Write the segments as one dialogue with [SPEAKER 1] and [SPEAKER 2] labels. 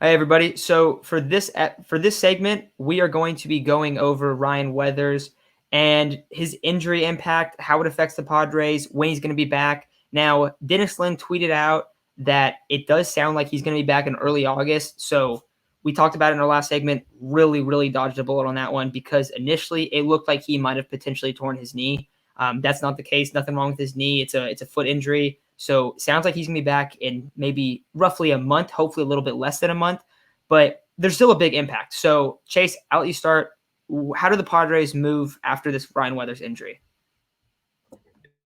[SPEAKER 1] Hey everybody. So for this segment, we are going to be going over Ryan Weathers and his injury impact, how it affects the Padres, when he's going to be back. Now, Dennis Lin tweeted out that it does sound like he's going to be back in early August. So we talked about it in our last segment. Really, really dodged a bullet on that one because initially it looked like he might have potentially torn his knee. That's not the case. Nothing wrong with his knee. It's a foot injury. So sounds like he's going to be back in maybe roughly a month, hopefully a little bit less than a month, but there's still a big impact. So Chase, I'll let you start. How do the Padres move after this Ryan Weathers injury?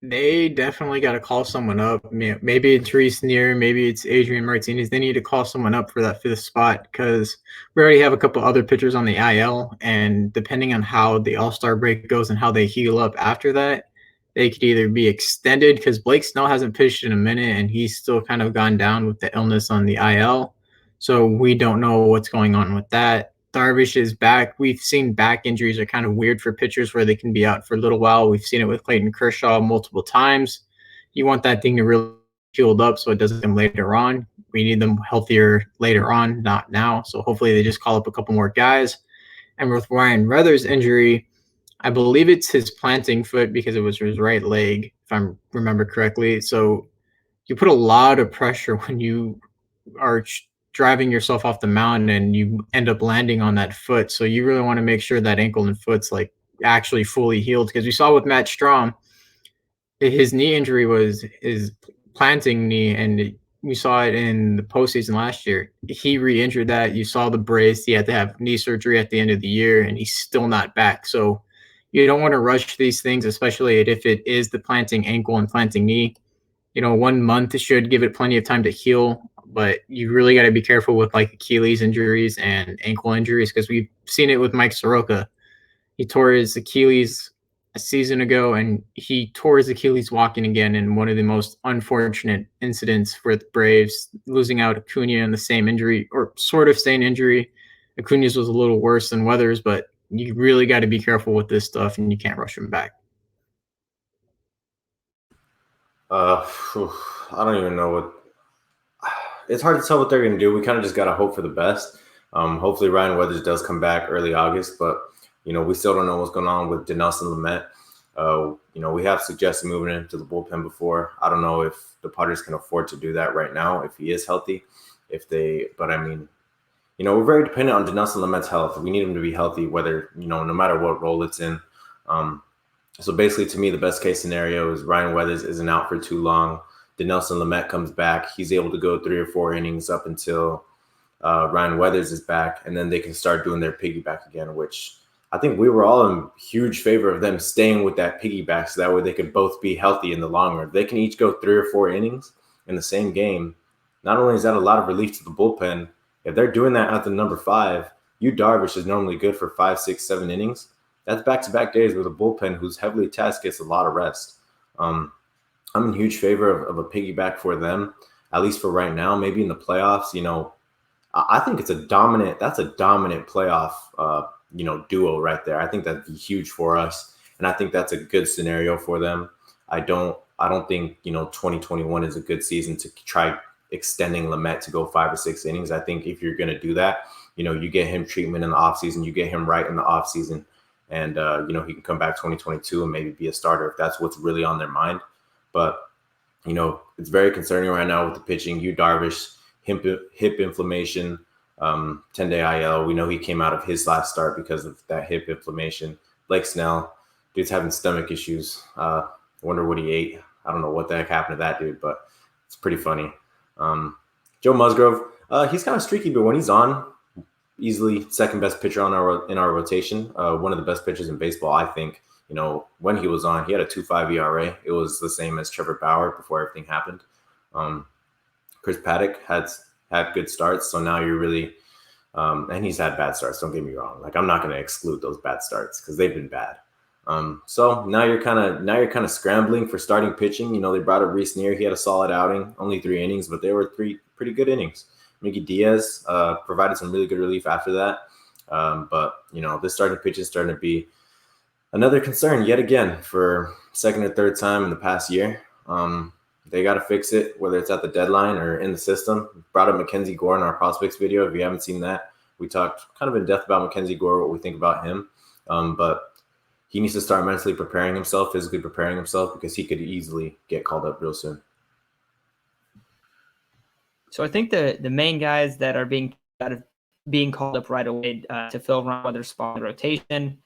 [SPEAKER 2] They definitely got to call someone up. Maybe it's Reese Neer, maybe it's Adrian Martinez. They need to call someone up for that fifth spot because we already have a couple other pitchers on the IL, and depending on how the All-Star break goes and how they heal up after that, they could either be extended because Blake Snell hasn't pitched in a minute and he's still kind of gone down with the illness on the IL. So we don't know what's going on with that. Darvish is back. We've seen back injuries are kind of weird for pitchers where they can be out for a little while. We've seen it with Clayton Kershaw multiple times. You want that thing to really healed up so it doesn't come later on. We need them healthier later on, not now. So hopefully they just call up a couple more guys. And with Ryan Weathers' injury, I believe it's his planting foot because it was his right leg, if I remember correctly. So you put a lot of pressure when you are driving yourself off the mountain and you end up landing on that foot. So you really want to make sure that ankle and foot's like actually fully healed because we saw with Matt Strom, his knee injury was his planting knee, and we saw it in the postseason last year. He re-injured that. You saw the brace. He had to have knee surgery at the end of the year, and he's still not back. So you don't want to rush these things, especially if it is the planting ankle and planting knee. 1 month should give it plenty of time to heal, but you really got to be careful with like Achilles injuries and ankle injuries because we've seen it with Mike Soroka. He tore his Achilles a season ago and he tore his Achilles walking again in one of the most unfortunate incidents for the Braves, losing out Acuna in the same injury or sort of same injury. Acuna's was a little worse than Weathers, but you really got to be careful with this stuff and you can't rush him back.
[SPEAKER 3] Whew, I don't even know what. It's hard to tell what they're going to do. We kind of just got to hope for the best. Hopefully Ryan Weathers does come back early August, but we still don't know what's going on with Dinelson Lamet. We have suggested moving him to the bullpen before. I don't know if the Padres can afford to do that right now if he is healthy. But I mean, we're very dependent on Dinelson Lamet's health. We need him to be healthy, whether no matter what role it's in. So basically, to me, the best case scenario is Ryan Weathers isn't out for too long. Dinelson Lamet comes back. He's able to go 3 or 4 innings up until Ryan Weathers is back, and then they can start doing their piggyback again, which I think we were all in huge favor of them staying with that piggyback so that way they could both be healthy in the long run. If they can each go 3 or 4 innings in the same game, not only is that a lot of relief to the bullpen, if they're doing that at the number 5, Yu Darvish is normally good for 5, 6, 7 innings. That's back-to-back days with a bullpen who's heavily tasked gets a lot of rest. I'm in huge favor of a piggyback for them, at least for right now. Maybe in the playoffs, I think that's a dominant playoff, duo right there. I think that'd be huge for us, and I think that's a good scenario for them. I don't think 2021 is a good season to try extending Lamet to go 5 or 6 innings. I think if you're going to do that, you get him treatment in the offseason, you get him right in the offseason. And, he can come back 2022 and maybe be a starter if that's what's really on their mind. But, it's very concerning right now with the pitching. Yu Darvish, hip inflammation, 10-day IL. We know he came out of his last start because of that hip inflammation. Blake Snell, dude's having stomach issues. Wonder what he ate. I don't know what the heck happened to that dude, but it's pretty funny. Joe Musgrove, he's kind of streaky, but when he's on, easily second best pitcher in our rotation. One of the best pitchers in baseball, I think. When he was on, he had a 2.5 ERA. It was the same as Trevor Bauer before everything happened. Chris Paddock had good starts, so now you're really, and he's had bad starts. Don't get me wrong. Like I'm not going to exclude those bad starts because they've been bad. So now you're kind of scrambling for starting pitching. They brought up Reese Neer. He had a solid outing, only 3 innings, but they were 3 pretty good innings. Mickey Diaz provided some really good relief after that. But this starting pitch is starting to be another concern yet again for second or third time in the past year. They got to fix it, whether it's at the deadline or in the system. Brought up Mackenzie Gore in our prospects video. If you haven't seen that, we talked kind of in depth about Mackenzie Gore, what we think about him. But he needs to start mentally preparing himself, physically preparing himself, because he could easily get called up real soon.
[SPEAKER 1] So I think the main guys that are being called up right away to fill Ryan Weathers' spot in the rotation.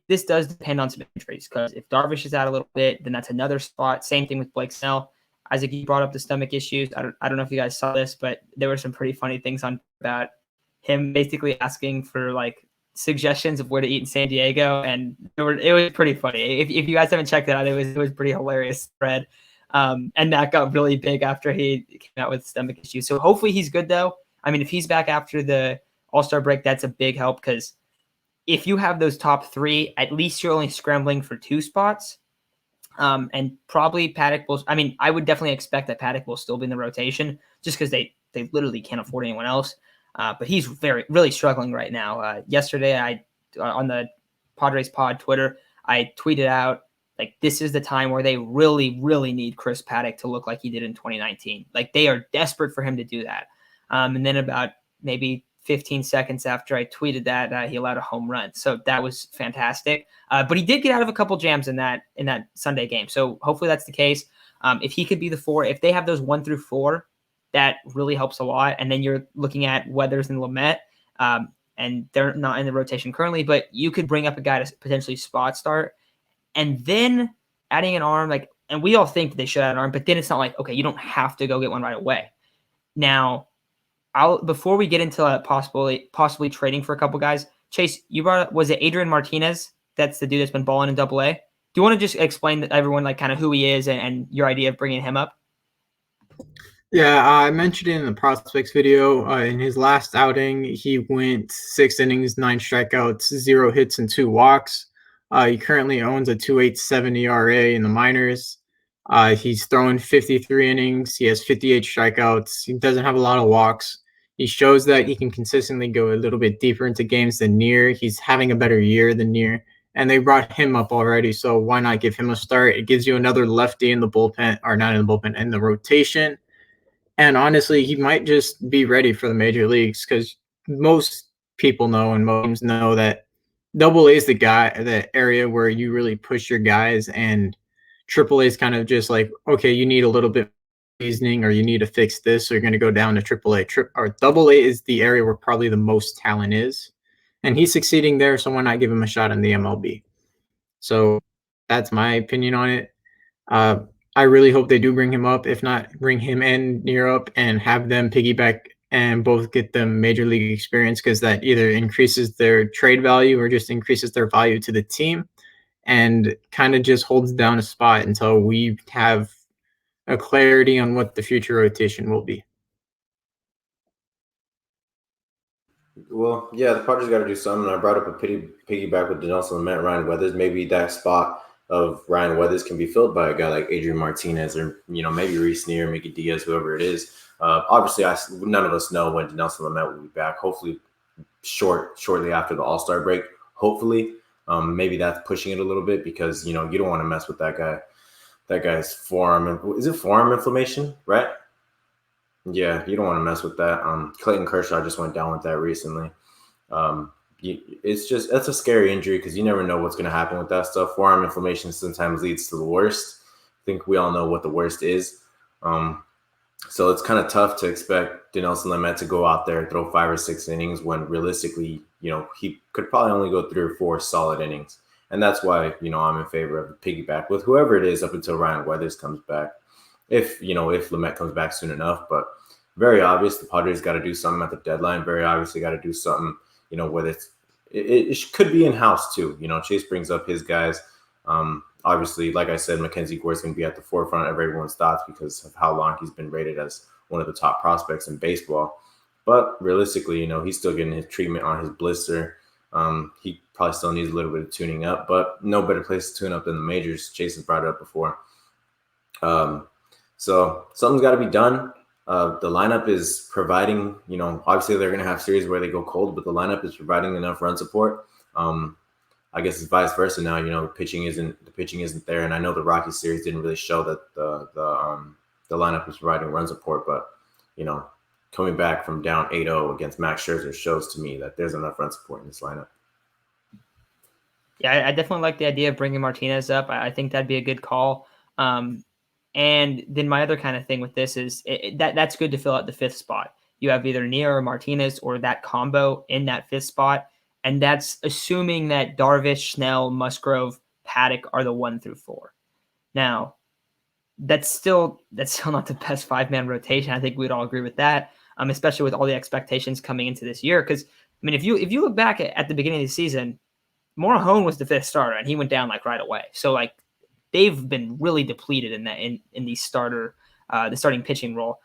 [SPEAKER 1] This does depend on some injuries, because if Darvish is out a little bit, then that's another spot. Same thing with Blake Snell. Isaac, you brought up the stomach issues. I don't know if you guys saw this, but there were some pretty funny things on about him basically asking for like suggestions of where to eat in San Diego, and it was pretty funny. If you guys haven't checked it out, it was pretty hilarious thread. And that got really big after he came out with stomach issues. So hopefully he's good, though. I mean, if he's back after the All-Star break, that's a big help, because if you have those top three, at least you're only scrambling for 2 spots. And probably Paddock will – I mean, I would definitely expect that Paddock will still be in the rotation, just because they literally can't afford anyone else. But he's really struggling right now. Yesterday, on the Padres Pod Twitter, I tweeted out, like, this is the time where they really, really need Chris Paddock to look like he did in 2019. Like, they are desperate for him to do that. And then about maybe 15 seconds after I tweeted that, he allowed a home run. So that was fantastic. But he did get out of a couple jams in that Sunday game. So hopefully that's the case. If he could be the 4, if they have those 1 through 4, that really helps a lot. And then you're looking at Weathers and Lamet, and they're not in the rotation currently, but you could bring up a guy to potentially spot start. And then adding an arm, like, and we all think that they should add an arm, but then it's not like, okay, you don't have to go get one right away. Now, before we get into possibly trading for a couple guys, Chase, you brought up, was it Adrian Martinez? That's the dude that's been balling in AA. Do you want to just explain to everyone like kind of who he is and your idea of bringing him up?
[SPEAKER 2] Yeah, I mentioned it in the prospects video. In his last outing, he went 6 innings, 9 strikeouts, 0 hits, and 2 walks. He currently owns a 2.87 ERA in the minors. He's thrown 53 innings. He has 58 strikeouts. He doesn't have a lot of walks. He shows that he can consistently go a little bit deeper into games than Near. He's having a better year than Near, and they brought him up already, so why not give him a start? It gives you another lefty in the bullpen, or not in the bullpen, in the rotation. And honestly, he might just be ready for the major leagues, because most people know and most teams know that AA is the area where you really push your guys, and AAA is kind of just like, okay, you need a little bit seasoning, or you need to fix this, so you're going to go down to AAA. Or AA is the area where probably the most talent is, and he's succeeding there, so why not give him a shot in the MLB? So that's my opinion on it. I really hope they do bring him up. If not, bring him and Near up and have them piggyback and both get them major league experience, because that either increases their trade value or just increases their value to the team, and kind of just holds down a spot until we have a clarity on what the future rotation will be.
[SPEAKER 3] Well, yeah, the Padres got to do something. I brought up a piggyback with Dinelson Lamet, Ryan Weathers. Maybe that spot of Ryan Weathers can be filled by a guy like Adrian Martinez, or maybe Reese Neer, Mickey Diaz, whoever it is. Obviously, none of us know when Dinelson Lamet will be back. Hopefully, shortly after the All-Star break. Hopefully, maybe that's pushing it a little bit, because you don't want to mess with that guy. That guy's forearm. Is it forearm inflammation, right? Yeah, you don't want to mess with that. Clayton Kershaw just went down with that recently. That's a scary injury, because you never know what's going to happen with that stuff. Forearm inflammation sometimes leads to the worst. I think we all know what the worst is. So it's kind of tough to expect Dinelson Lamet to go out there and throw 5 or 6 innings when realistically, he could probably only go 3 or 4 solid innings. And that's why, I'm in favor of the piggyback with whoever it is up until Ryan Weathers comes back. If Lamet comes back soon enough. But very obvious, the Padres got to do something at the deadline. Very obviously got to do something, whether it could be in-house too. Chase brings up his guys. Obviously, like I said, Mackenzie Gore is going to be at the forefront of everyone's thoughts because of how long he's been rated as one of the top prospects in baseball. But realistically, he's still getting his treatment on his blister. He probably still needs a little bit of tuning up, but no better place to tune up than the majors. Chase has brought it up before. So something's got to be done. The lineup is providing, obviously they're going to have series where they go cold, but the lineup is providing enough run support. I guess it's vice versa now. The pitching isn't there, and I know the Rockies series didn't really show that the lineup was providing run support, but coming back from down 8-0 against Max Scherzer shows to me that there's enough run support in this lineup.
[SPEAKER 1] Yeah, I definitely like the idea of bringing Martinez up. I think that'd be a good call. And then my other kind of thing with this is that's good to fill out the fifth spot. You have either Nia or Martinez or that combo in that fifth spot. And that's assuming that Darvish, Snell, Musgrove, Paddock are the 1 through 4. Now, that's still not the best 5-man rotation. I think we'd all agree with that, especially with all the expectations coming into this year. Because, I mean, if you look back at the beginning of the season, Morahone was the 5th starter, and he went down right away. So, they've been really depleted in that in the starting pitching role.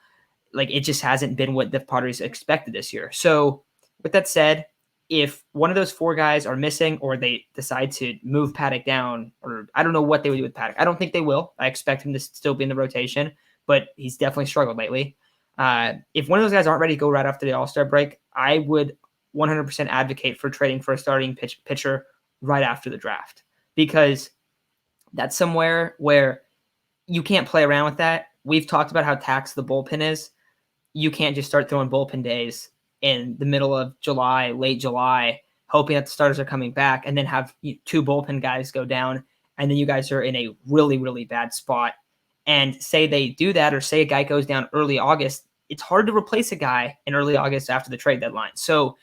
[SPEAKER 1] It just hasn't been what the Padres expected this year. So, with that said, if one of those 4 guys are missing or they decide to move Paddock down, or I don't know what they would do with Paddock. I don't think they will. I expect him to still be in the rotation, but he's definitely struggled lately. If one of those guys aren't ready to go right after the All-Star break, I would 100% advocate for trading for a starting pitcher right after the draft, because that's somewhere where you can't play around with that. We've talked about how taxed the bullpen is. You can't just start throwing bullpen days in the middle of July, late July, hoping that the starters are coming back, and then have 2 bullpen guys go down, and then you guys are in a really, really bad spot. And say they do that, or say a guy goes down early August, it's hard to replace a guy in early August after the trade deadline. So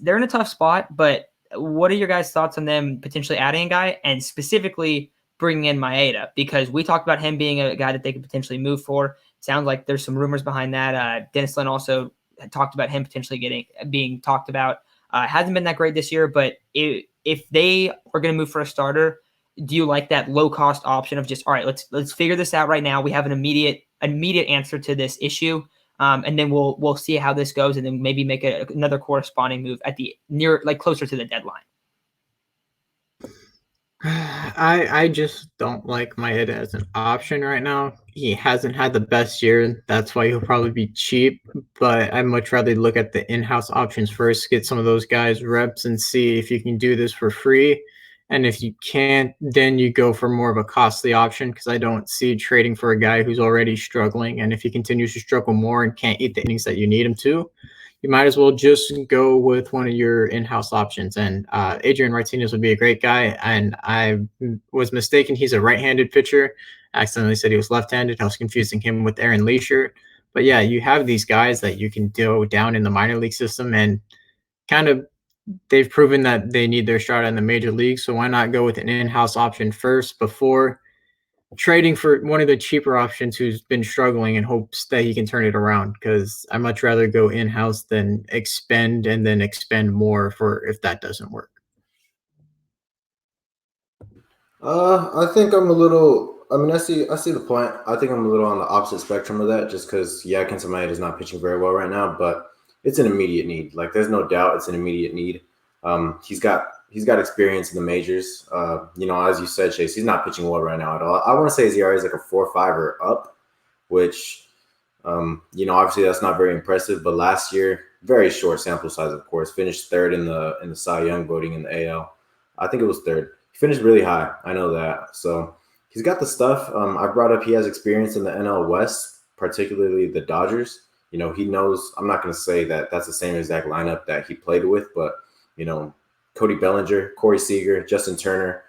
[SPEAKER 1] they're in a tough spot, but what are your guys' thoughts on them potentially adding a guy and specifically bringing in Maeda? Because we talked about him being a guy that they could potentially move for. Sounds like there's some rumors behind that. Dinelson also had talked about him potentially being talked about. Hasn't been that great this year, but if they are going to move for a starter, do you like that low cost option of just, all right, let's figure this out right now. We have an immediate answer to this issue. And then we'll see how this goes, and then maybe make another corresponding move at the closer to the deadline.
[SPEAKER 2] I just don't like Maeda as an option right now. He hasn't had the best year. That's why he'll probably be cheap. But I'd much rather look at the in-house options first, get some of those guys reps and see if you can do this for free. And if you can't, then you go for more of a costly option, because I don't see trading for a guy who's already struggling. And if he continues to struggle more and can't eat the innings that you need him to, you might as well just go with one of your in-house options. And Adrian Martinez would be a great guy. And I was mistaken. He's a right-handed pitcher. I accidentally said he was left-handed. I was confusing him with Aaron Leisure. But yeah, you have these guys that you can go down in the minor league system, and kind of they've proven that they need their shot in the major league. So why not go with an in-house option first before trading for one of the cheaper options who's been struggling in hopes that he can turn it around? Because I'd much rather go in-house than expend and then expend more for if that doesn't work.
[SPEAKER 3] I think I'm a little. I mean, I see the point. I think I'm a little on the opposite spectrum of that, just because Kenta Maeda is not pitching very well right now, but it's an immediate need. There's no doubt it's an immediate need. He's got experience in the majors. As you said, Chase, he's not pitching well right now at all. I want to say his ERA is like a 4.5 or up, which, obviously that's not very impressive. But last year, very short sample size, of course, finished 3rd in the Cy Young voting in the AL. I think it was 3rd. He finished really high. I know that. So he's got the stuff. I brought up he has experience in the NL West, particularly the Dodgers. He knows. I'm not going to say that that's the same exact lineup that he played with, but Cody Bellinger, Corey Seager, Justin Turner.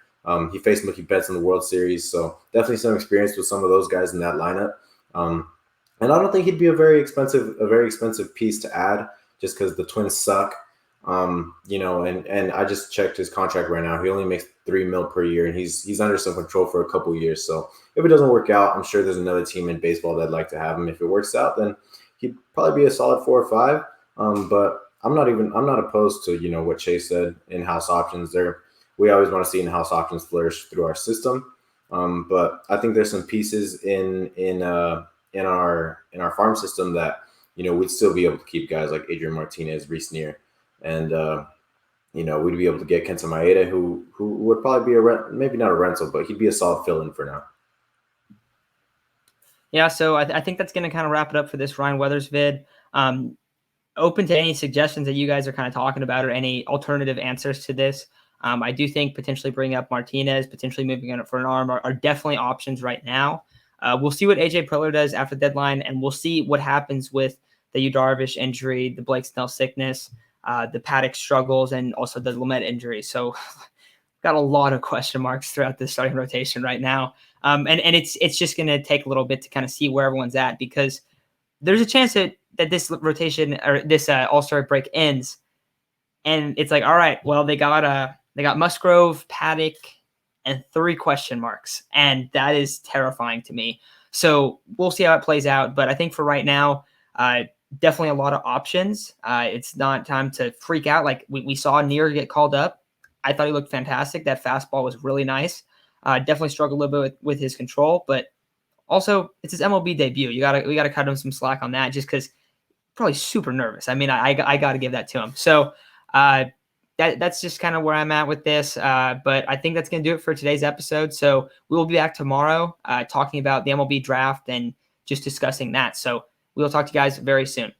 [SPEAKER 3] He faced Mookie Betts in the World Series, so definitely some experience with some of those guys in that lineup. And I don't think he'd be a very expensive piece to add, just because the Twins suck. And I just checked his contract right now. He only makes $3 million per year, and he's under some control for a couple of years. So if it doesn't work out, I'm sure there's another team in baseball that'd like to have him. If it works out, then he'd probably be a solid 4 or 5. But I'm not opposed to, what Chase said, in-house options. We always want to see in-house options flourish through our system. But I think there's some pieces in our farm system that, we'd still be able to keep guys like Adrian Martinez, Reese Neer, and we'd be able to get Kenta Maeda, who would probably be maybe not a rental, but he'd be a solid fill-in for now.
[SPEAKER 1] Yeah, so I think that's going to kind of wrap it up for this Ryan Weathers vid. Open to any suggestions that you guys are kind of talking about, or any alternative answers to this. I do think potentially bringing up Martinez, potentially moving on for an arm are definitely options right now. We'll see what AJ Preller does after the deadline, and we'll see what happens with the Yu Darvish injury, the Blake Snell sickness, the Paddock struggles, and also the Lamet injury. So got a lot of question marks throughout the starting rotation right now. And it's just going to take a little bit to kind of see where everyone's at, because there's a chance that this rotation or this All-Star break ends, and it's like, all right, well, they got Musgrove, Paddock, and 3 question marks, and that is terrifying to me. So we'll see how it plays out, but I think for right now, definitely a lot of options. It's not time to freak out. Like we saw Neer get called up. I thought he looked fantastic. That fastball was really nice. Definitely struggled a little bit with his control, but also it's his MLB debut. We gotta cut him some slack on that, just because probably super nervous. I mean, I got to give that to him. So that's just kind of where I'm at with this. But I think that's going to do it for today's episode. So we will be back tomorrow talking about the MLB draft and just discussing that. So we will talk to you guys very soon.